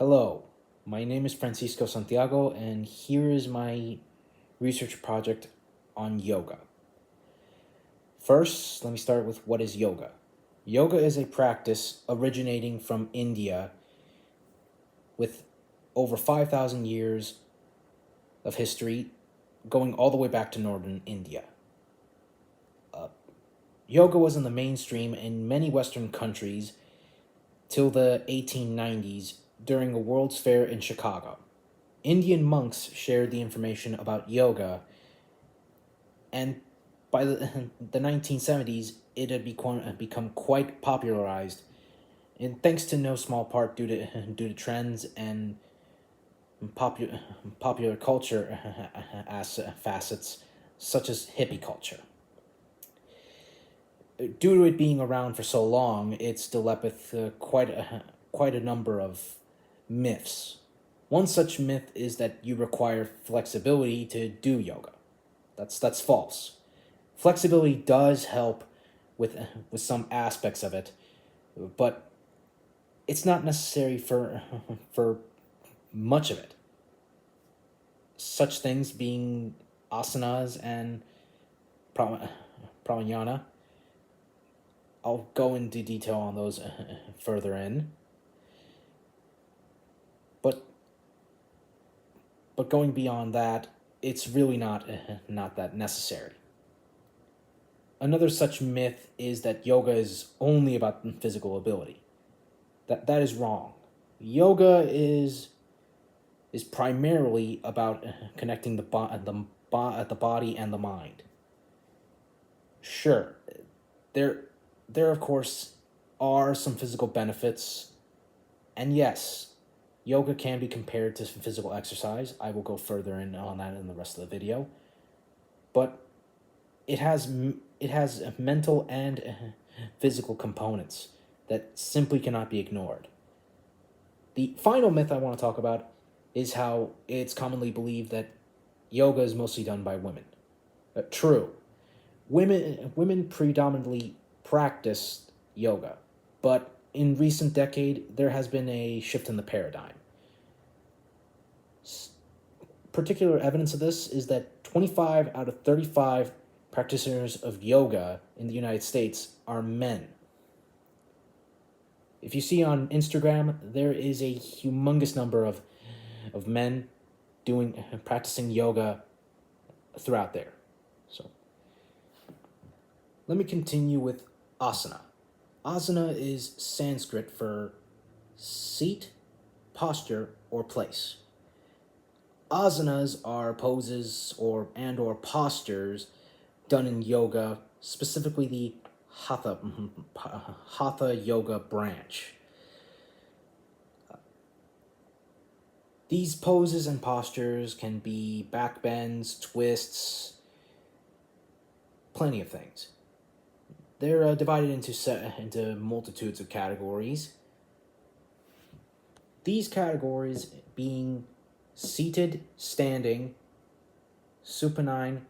Hello, my name is Francisco Santiago, and here is my research project on yoga. First, let me start with what is yoga. Yoga is a practice originating from India with over 5,000 years of history, going all the way back to northern India. Yoga was in the mainstream in many Western countries till the 1890s during a World's Fair in Chicago. Indian monks shared the information about yoga, and by the 1970s, it had become quite popularized, and thanks to no small part due to trends and popular culture facets such as hippie culture. Due to it being around for so long, it's still up with quite a number of myths. One such myth is that you require flexibility to do yoga. That's false. Flexibility does help with some aspects of it, but it's not necessary for much of it. Such things being asanas and pranayama. I'll go into detail on those further in. But going beyond that, it's really not that necessary. Another such myth is that yoga is only about physical ability. That is wrong. Yoga is primarily about connecting the body and the mind. Sure, there of course are some physical benefits, and yes, yoga can be compared to physical exercise. I will go further in on that in the rest of the video. But it has mental and physical components that simply cannot be ignored. The final myth I want to talk about is how it's commonly believed that yoga is mostly done by women. True, women predominantly practice yoga, but in recent decade there has been a shift in the paradigm. Particular evidence of this is that 25 out of 35 practitioners of yoga in the United States are men. If you see on Instagram, there is a humongous number of men practicing yoga throughout there. So let me continue with asana. Asana is Sanskrit for seat, posture, or place. Asanas are poses or postures done in yoga, specifically the Hatha yoga branch. These poses and postures can be back bends, twists, plenty of things. They're divided into multitudes of categories. These categories being seated, standing, supine,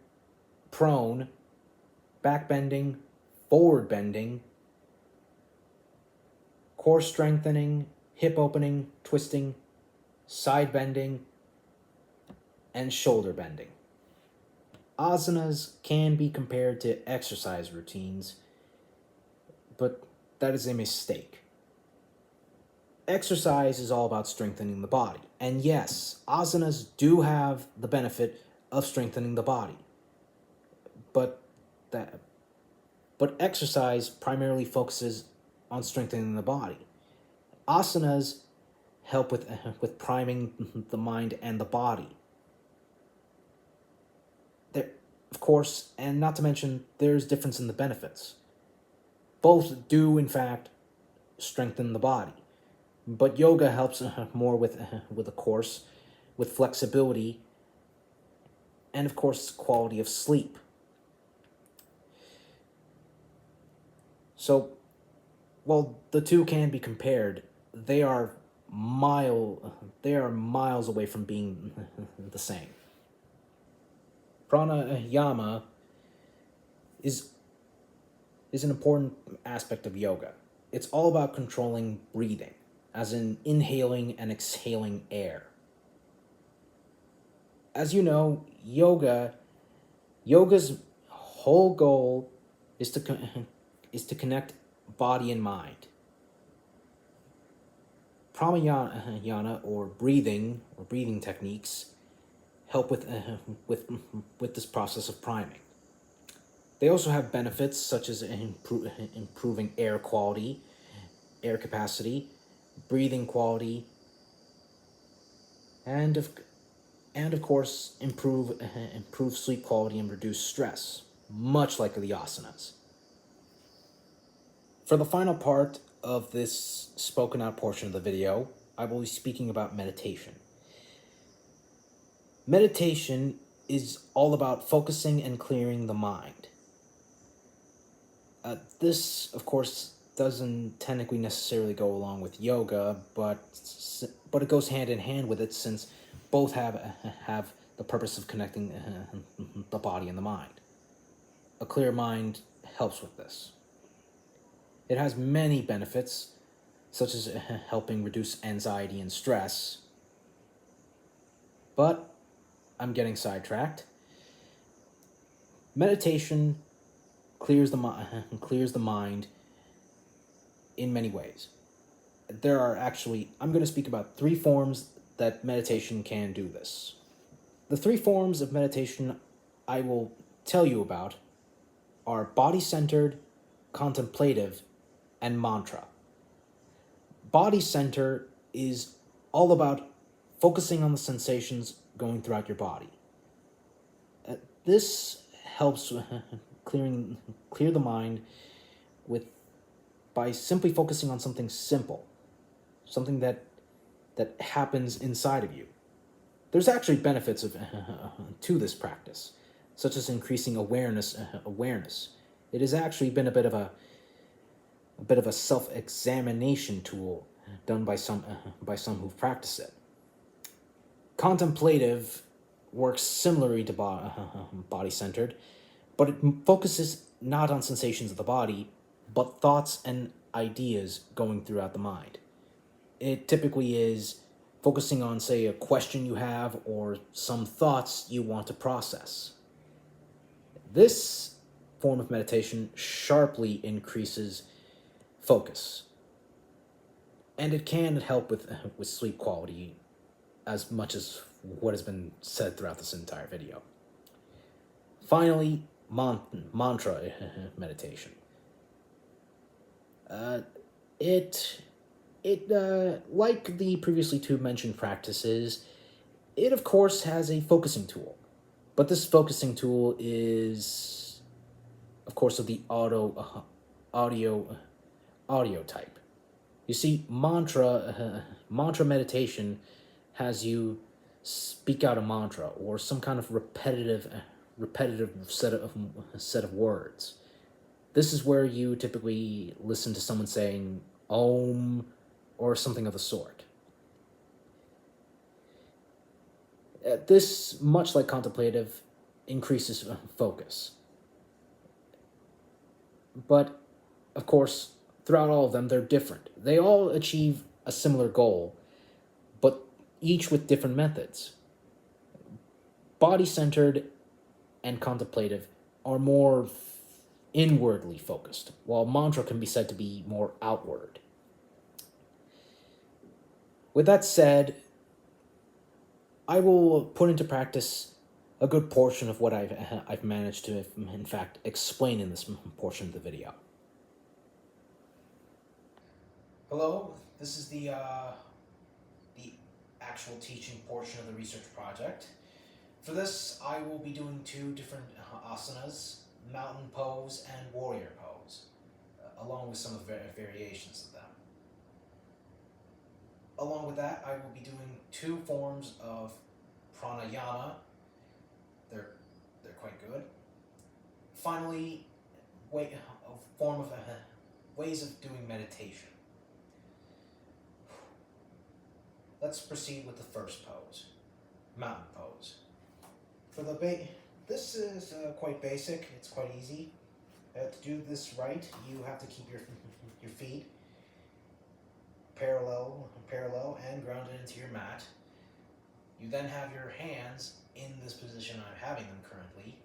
prone, back bending, forward bending, core strengthening, hip opening, twisting, side bending, and shoulder bending. Asanas can be compared to exercise routines, but that is a mistake. Exercise is all about strengthening the body. And yes, asanas do have the benefit of strengthening the body. But exercise primarily focuses on strengthening the body. Asanas help with priming the mind and the body. There, of course, and not to mention, there's difference in the benefits. Both do, in fact, strengthen the body. But yoga helps more with a course, with flexibility, and of course, quality of sleep. So, while the two can be compared, they are miles away from being the same. Pranayama is an important aspect of yoga. It's all about controlling breathing. as in inhaling and exhaling air. As you know, yoga's whole goal is is to connect body and mind. Pranayama or breathing techniques help with this process of priming. They also have benefits such as improving air quality, air capacity, breathing quality, and of course improve sleep quality and reduce stress, much like the asanas. For the final part of this spoken out portion of the video, I will be speaking about meditation. Meditation is all about focusing and clearing the mind. This, of course, doesn't technically necessarily go along with yoga, but it goes hand in hand with it, since both have the purpose of connecting the body and the mind. A clear mind helps with this. It has many benefits, such as helping reduce anxiety and stress. But I'm getting sidetracked. Meditation clears the mind in many ways. There are actually, I'm going to speak about 3 forms that meditation can do this. The 3 forms of meditation I will tell you about are body-centered, contemplative, and mantra. Body-center is all about focusing on the sensations going throughout your body. This helps clear the mind by simply focusing on something simple, something that happens inside of you. There's actually benefits to this practice, such as increasing awareness. It has actually been a bit of a self-examination tool done by some who've practiced it. Contemplative works similarly to body-centered, but it focuses not on sensations of the body, but thoughts and ideas going throughout the mind. It typically is focusing on, say, a question you have or some thoughts you want to process. This form of meditation sharply increases focus, and it can help with sleep quality as much as what has been said throughout this entire video. Finally, mantra meditation. It like the previously 2 mentioned practices, it of course has a focusing tool, but this focusing tool is, of course, of the audio type. You see, mantra meditation has you speak out a mantra or some kind of repetitive set of words. This is where you typically listen to someone saying Om or something of the sort. This, much like contemplative, increases focus. But, of course, throughout all of them, they're different. They all achieve a similar goal, but each with different methods. Body-centered and contemplative are more inwardly focused, while mantra can be said to be more outward. With that said, I will put into practice a good portion of what I've managed to, in fact, explain in this portion of the video. Hello, this is the actual teaching portion of the research project. For this, I will be doing 2 different asanas, mountain pose and warrior pose, along with some of the variations of them. Along with that, I will be doing 2 forms of pranayama. They're quite good. Finally, ways of doing meditation. Let's proceed with the first pose, mountain pose. For the this is quite basic. It's quite easy. To do this right, you have to keep your feet parallel and grounded into your mat. You then have your hands in this position I'm having them currently.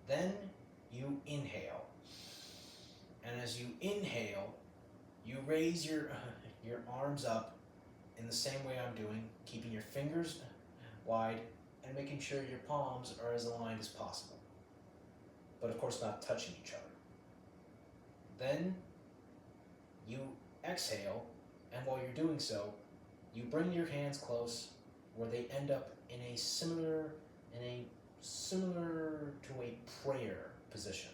Then you inhale. And as you inhale, you raise your arms up in the same way I'm doing, keeping your fingers wide and making sure your palms are as aligned as possible. But of course not touching each other. Then you exhale, and while you're doing so, you bring your hands close where they end up in a similar to a prayer position,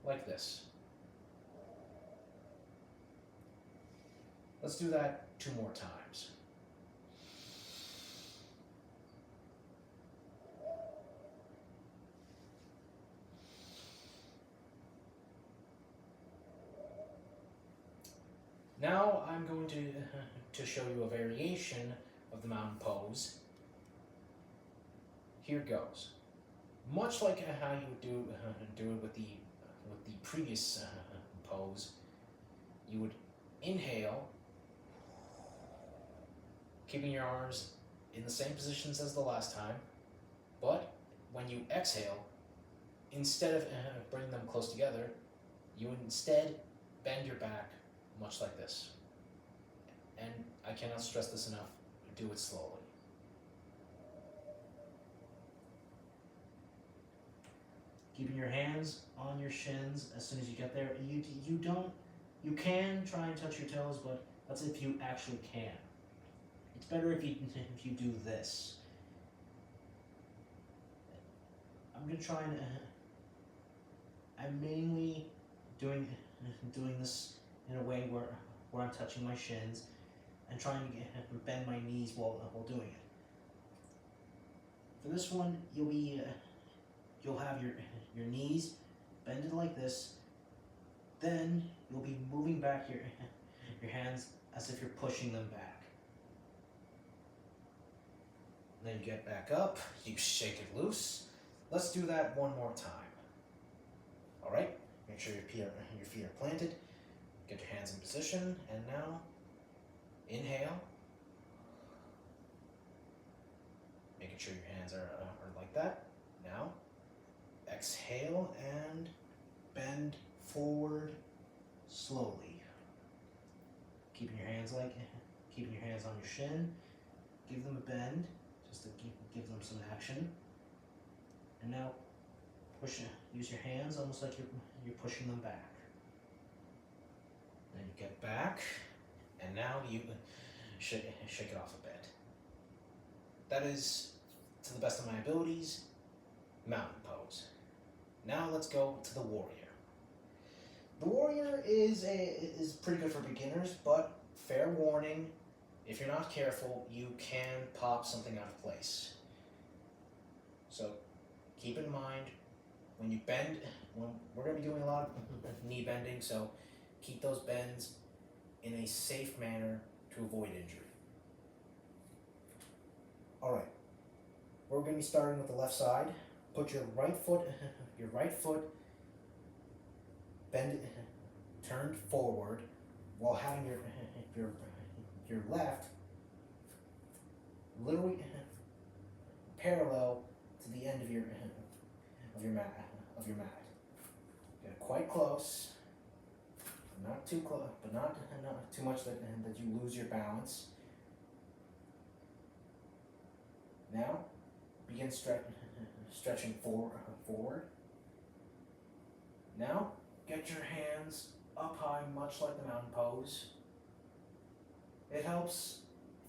like this. Let's do that 2 more times. Now I'm going to show you a variation of the mountain pose. Here goes. Much like how you would do it with the previous pose, you would inhale, keeping your arms in the same positions as the last time, but when you exhale, instead of bringing them close together, you instead bend your back much like this. And I cannot stress this enough, do it slowly. Keeping your hands on your shins as soon as you get there. You can try and touch your toes, but that's if you actually can. It's better if you do this. I'm gonna try and I'm mainly doing this in a way where I'm touching my shins and trying to bend my knees while doing it. For this one, you'll have your knees bended like this. Then you'll be moving back your hands as if you're pushing them back. Then you get back up, you shake it loose. Let's do that 1 more time. All right, make sure your feet are planted. Get your hands in position, and now inhale. Making sure your hands are like that. Now exhale and bend forward slowly. Keeping your hands on your shin. Give them a bend, just to give them some action. And now use your hands almost like you're pushing them back. Then you get back, and now you shake it off a bit. That is, to the best of my abilities, mountain pose. Now let's go to the warrior. The warrior is pretty good for beginners, but fair warning, if you're not careful, you can pop something out of place. So keep in mind, when you bend, we're going to be doing a lot of knee bending, so keep those bends in a safe manner to avoid injury. All right, we're going to be starting with the left side. Put your right foot turned forward while having your left literally parallel to the end of your mat. Get quite close, not too close, but not too much that you lose your balance. Now begin stretching forward. Now get your hands up high, much like the mountain pose. It helps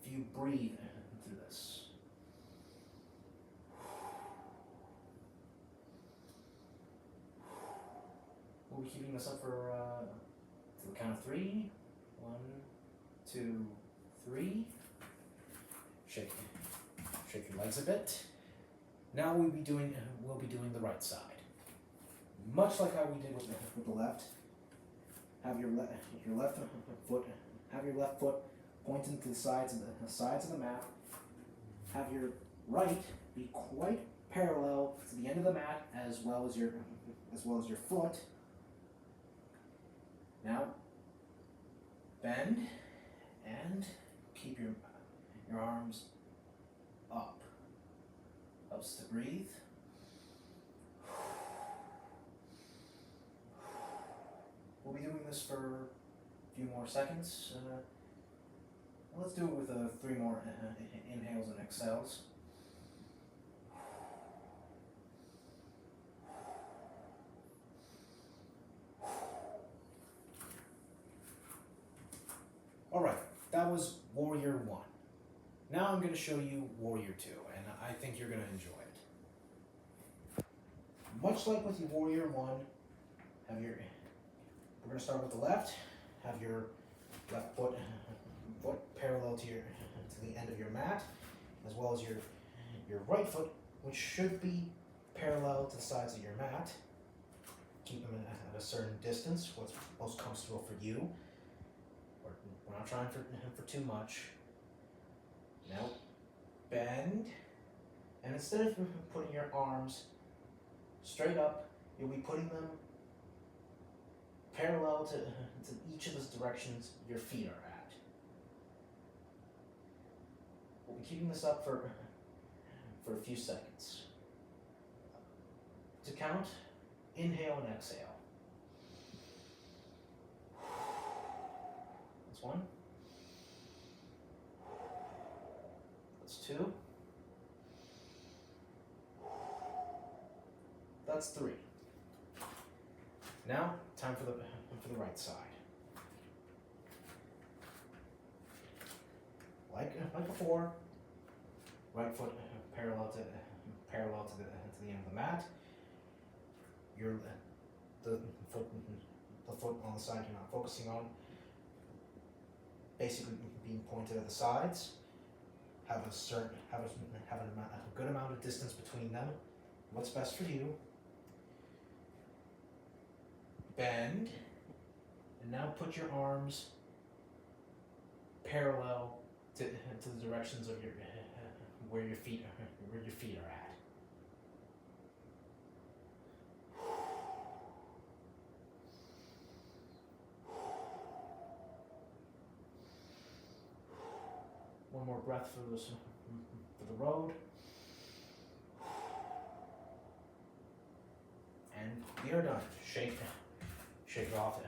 if you breathe through this. We'll be keeping this up for to the count of 3. 1, 2, 3. Shake your legs a bit. Now we'll be doing the right side. Much like how we did with the left. Have your left foot pointing to the sides of the mat. Have your right be quite parallel to the end of the mat as well as your foot. Now Bend and keep your arms up. Helps to breathe. We'll be doing this for a few more seconds. Let's do it with 3 more inhales and exhales. Alright, that was Warrior 1. Now I'm going to show you Warrior 2, and I think you're going to enjoy it. Much like with your Warrior 1, we're going to start with the left. Have your left foot parallel to the end of your mat, as well as your right foot, which should be parallel to the sides of your mat. Keep them at a certain distance, what's most comfortable for you. We're not trying for too much. Now, bend, and instead of putting your arms straight up, you'll be putting them parallel to each of the directions your feet are at. We'll be keeping this up for a few seconds. To count, inhale and exhale. That's 1. That's 2. That's 3. Now, time for the right side. Like before, right foot parallel to the end of the mat. The foot on the side you're not focusing on, basically being pointed at the sides. Have a good amount of distance between them. What's best for you? Bend, and now put your arms parallel to the directions of where your feet are at. One more breath for the road. And we are done. Shake it off.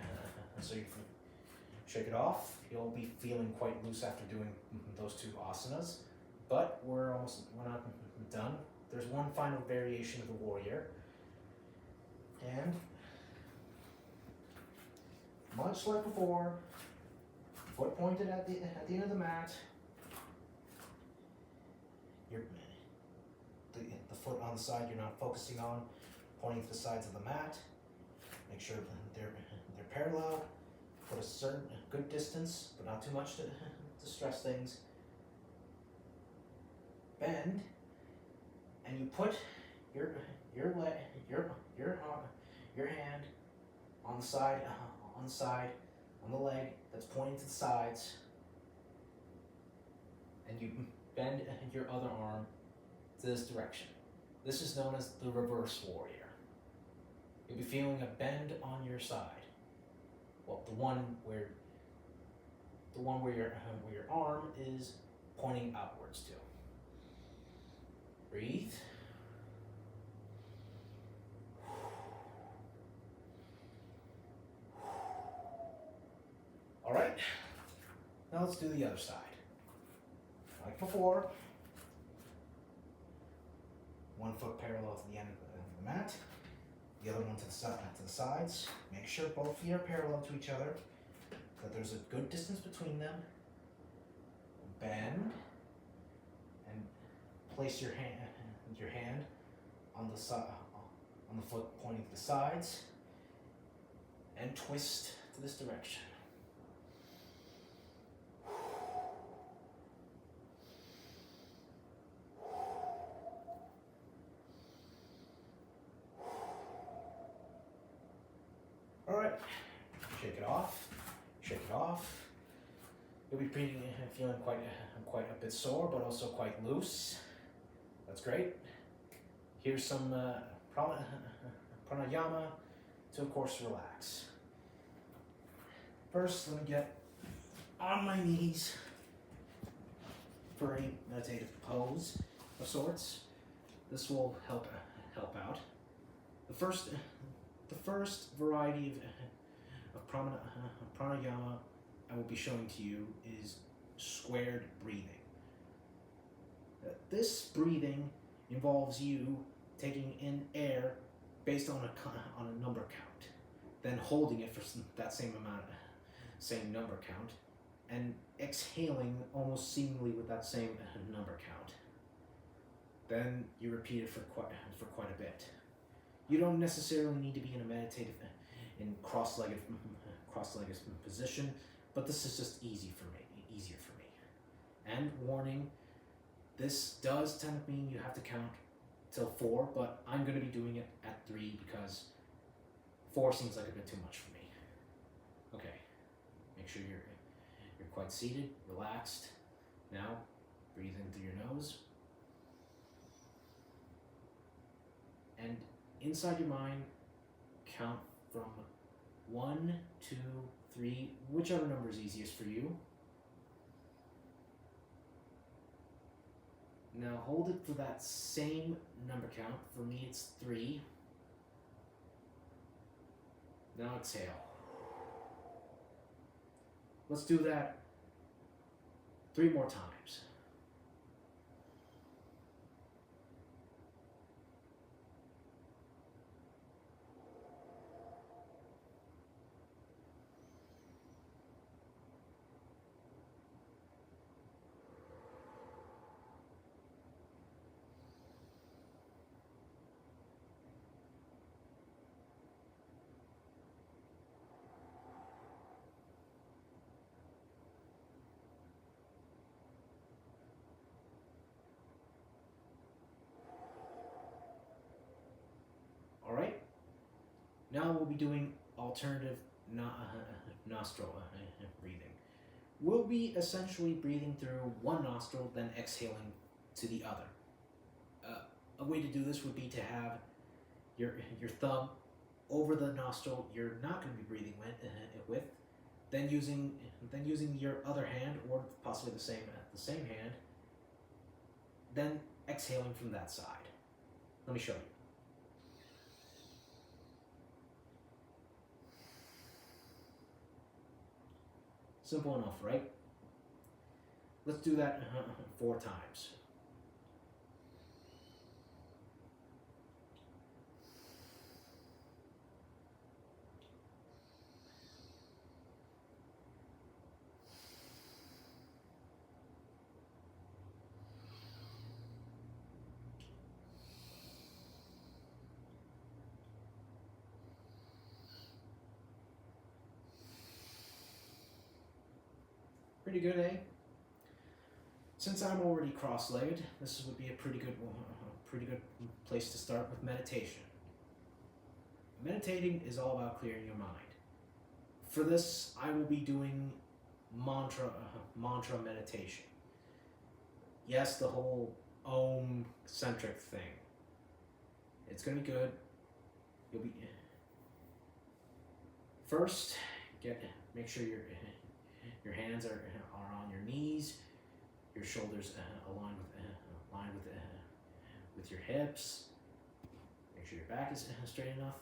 So you can shake it off. You'll be feeling quite loose after doing those 2 asanas, but we're not done. There's one final variation of the warrior, and much like before, foot pointed at the end of the mat. The foot on the side you're not focusing on, pointing to the sides of the mat. Make sure they're parallel. Put a certain good distance, but not too much to stress things. Bend, and you put your hand on the leg that's pointing to the sides, and you bend your other arm to this direction. This is known as the reverse warrior. You'll be feeling a bend on your side. Well, the one where your arm is pointing outwards to. Breathe. All right. Now let's do the other side. Like before. One foot parallel to the end of the mat. The other one to the sides. Make sure both feet are parallel to each other, that there's a good distance between them. Bend and place your hand on the foot pointing to the sides, and twist to this direction. All right, shake it off. You'll be feeling quite a bit sore, but also quite loose. That's great. Here's some pranayama to, of course, relax. First, let me get on my knees for a meditative pose of sorts. This will help out. The first variety of pranayama I will be showing to you is squared breathing. This breathing involves you taking in air based on a number count, then holding it for that same number count, and exhaling almost seemingly with that same number count. Then you repeat it for quite a bit. You don't necessarily need to be in a meditative, cross-legged position, but this is just easier for me. And warning, this does tend to mean you have to count till 4, but I'm going to be doing it at 3 because 4 seems like a bit too much for me. Okay, make sure you're quite seated, relaxed. Now, breathe in through your nose. And inside your mind, count from 1, 2, 3, whichever number is easiest for you. Now hold it for that same number count. For me, it's 3. Now exhale. Let's do that 3 more times. All right. Now we'll be doing alternative nostril breathing. We'll be essentially breathing through one nostril, then exhaling to the other. A way to do this would be to have your thumb over the nostril you're not going to be breathing with, then using your other hand, or possibly the same hand, then exhaling from that side. Let me show you. Simple enough, right? Let's do that 4 times. Pretty good, eh? Since I'm already cross-legged, this would be a pretty good place to start with meditation. Meditating is all about clearing your mind. For this, I will be doing mantra meditation. Yes, the whole Om-centric thing. It's gonna be good. You'll be first make sure your hands are on your knees, your shoulders aligned with your hips. Make sure your back is straight enough.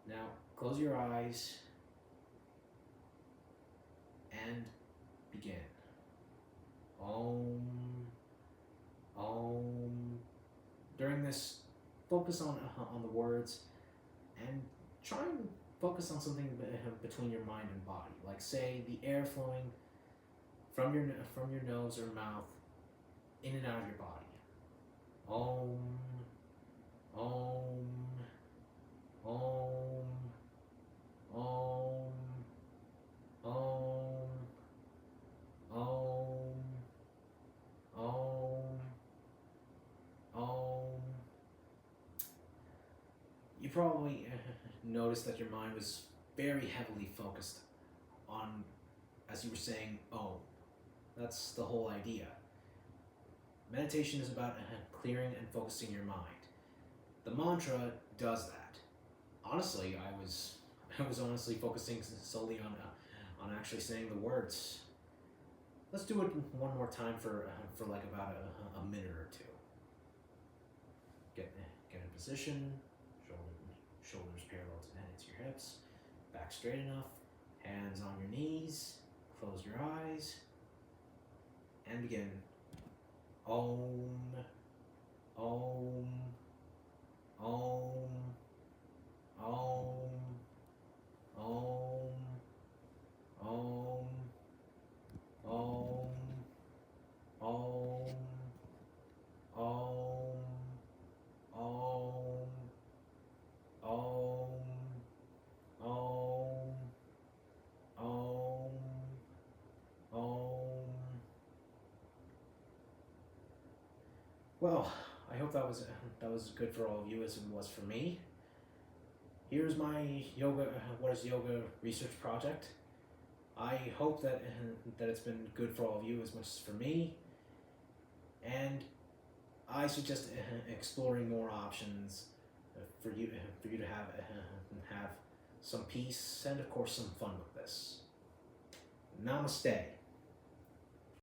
Now close your eyes and begin. Om, Om. During this, focus on the words and try and focus on something between your mind and body, like say the air flowing from your nose or mouth in and out of your body. Om, Om, Om, Om, Om, Om, Om, Om. You probably noticed that your mind was very heavily focused on, as you were saying, Om. That's the whole idea. Meditation is about clearing and focusing your mind. The mantra does that. Honestly, I was honestly focusing solely on actually saying the words. Let's do it one more time for like about a minute or two. Get in position, shoulders parallel to your hips, back straight enough, hands on your knees, close your eyes, and begin. Om, Om, Om, Om, Om, Om, Om, Om, Om, Om, Om, Om, Om, Om. Well, I hope that was good for all of you as it was for me. Here's my yoga. What is yoga research project? I hope that it's been good for all of you as much as for me, and I suggest exploring more options for you to have some peace and of course some fun with this. Namaste.